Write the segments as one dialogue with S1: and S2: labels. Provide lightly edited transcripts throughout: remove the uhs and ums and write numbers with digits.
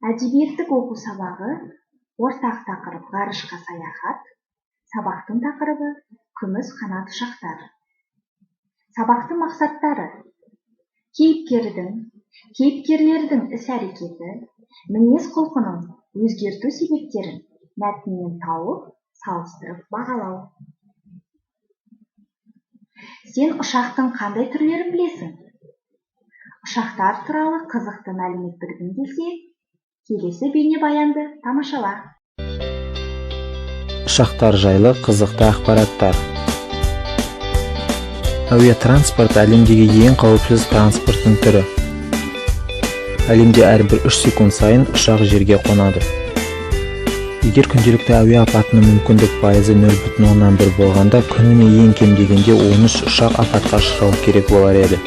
S1: Әдебиеттік оқу сабағы, ортақ тақырып ғарышқа саяхат, сабақтың тақырыбы күміс қанат ұшақтар. Сабақтың мақсаттары: кейіпкерлердің іс-әрекеті, мінез құлқының өзгерту себептерін мәтіннен тауып, салыстырып бағалау. Сен ұшақтың қандай түрлерін білесің? Ұшақтар туралы қызықты мәлімет білгің келсе, келесі бейнебаянды тамашала.
S2: Ұшақтар жайлы қызықты ақпараттар. Әуе транспорт әлемдегі ең қауіпсіз транспорттың түрі. Әлемде әрбір 3 секунд сайын ұшақ жерге қонады. Егер күнделікті әуе апатының мүмкіндік пайызы 0,1 болғанда, күніне ең кем дегенде 13 ұшақ апатқа ұшырауы керек болар еді.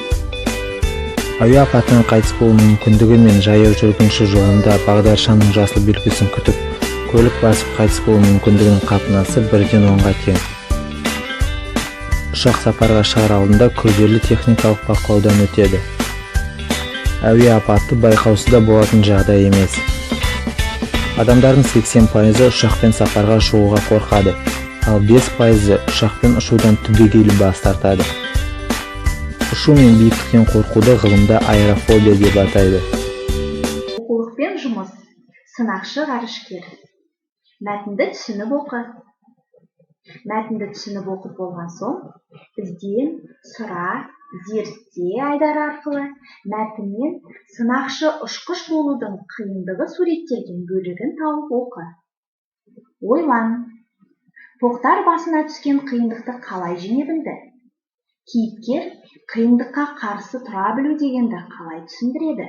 S2: Әуе апатынан қайтыс болу мүмкіндігі мен жаяу жүргінші жолында бағдаршамның жасыл белгісін күтіп, көлік басып қайтыс болу мүмкіндігінің қатынасы 1-10-ға тең. Ұшақ сапарға шығар алдында күрделі техникалық бақылаудан өтеді. Әуе апаты байқаусызда болатын жағдай емес. Адамдардың 80% ұшақпен сапарға шығуға қорқады, ал 5% ұшақпен ұшудан түбегейлі бас тартады. Ұшу мен биіктіктен қорқуды ғылымда аэрофобия деп атайды.
S1: Оқулықпен жұмыс, сынақшы ғарышкер. Мәтінді түсініп оқы. Мәтінді түсініп оқып болған соң, ізден, сұра, зертте айдары арқылы мәтіннен сынақшы ұшқыш болудың қиындығы суреттелген бөлігін тауып оқы. Ойлан. Тоқтар басына түскен қиындықты қалай жеңе білді? Кейіпкер қиындыққа қарсы тұра білу дегенді қалай түсіндіреді?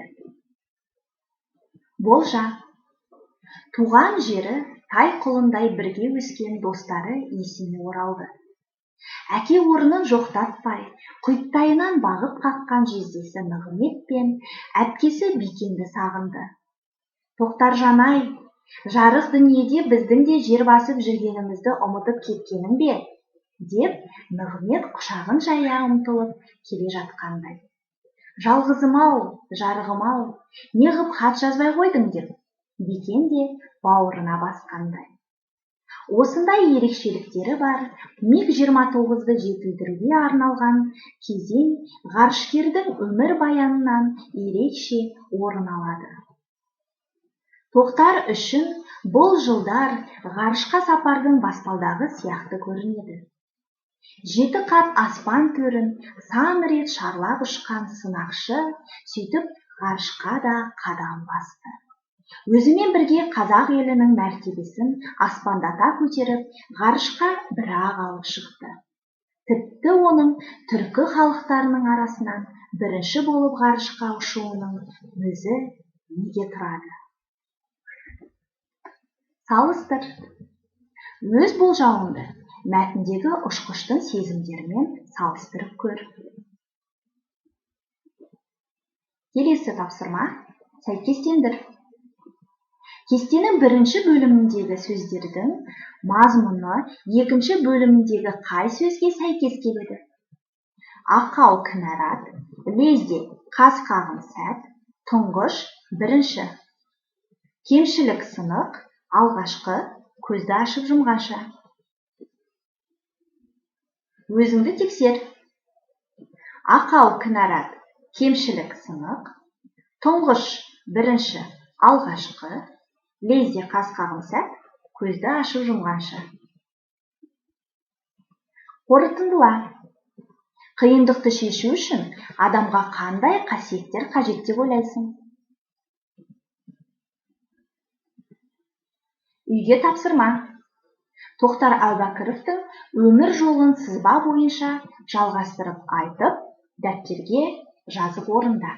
S1: Болжа. Туған жері тай құлындай бірге өскен достары есіне оралды. Әке орнын жоқтатпай, құйттайынан бағып қаққан жездесі Нығымет пен әпкесі Бикенді сағынды. Тоқтаржан-ай, жарық дүниеде біздің де жер басып жүргенімізді ұмытып кеткенің бе? Деп Нығымет құшағын жая ұмтылып келе жатқандай. Жалғызым-ау, жарығым-ау, не ғып хат жазбай қойдың деп, Бикен де бауырына басқандай. Осындай ерекшеліктері бар МиГ-29-ды жетілдіруге арналған кезең ғарышкердің өмір баянынан ерекше орын алады. Тоқтар үшін бұл жылдар ғарышқа сапардың баспалдағы сияқты көрінеді. 7 қат аспан төрін сан рет шарлап ұшқан сынақшы сөйтіп ғарышқа да қадам басты. Өзімен бірге қазақ елінің мәртебесін аспандата көтеріп, ғарышқа бір-ақ алып шықты. Тіпті оның түркі халықтарының арасынан бірінші болып ғарышқа ұшуының өзі неге тұрады? Салыстыр. Өз болжауыңды мәтіндегі ұшқыштың сезімдерімен салыстырып көр. Келесі тапсырма: сәйкестендір. Кестенің бірінші бөліміндегі сөздердің мазмұны екінші бөліміндегі қай сөзге сәйкес келеді? Ақау кінәрат, лезде қас қағым сәт, тұңғыш бірінші. Кемшілік сынық, алғашқы, көзді ашып жұмғанша. Өзіңді тексер. Ақау кінәрат, кемшілік сынық, тұңғыш бірінші, алғашқы, лезде қас қағым сәт, көзді ашып жұмғанша. Қорытындыла. Қиындықты шешу үшін адамға қандай қасиеттер қажет деп ойлайсың? Үйге тапсырма. Тоқтар Әубәкіровтің өмір жолын сызба бойынша жалғастырып айтып, дәптерге жазып орында.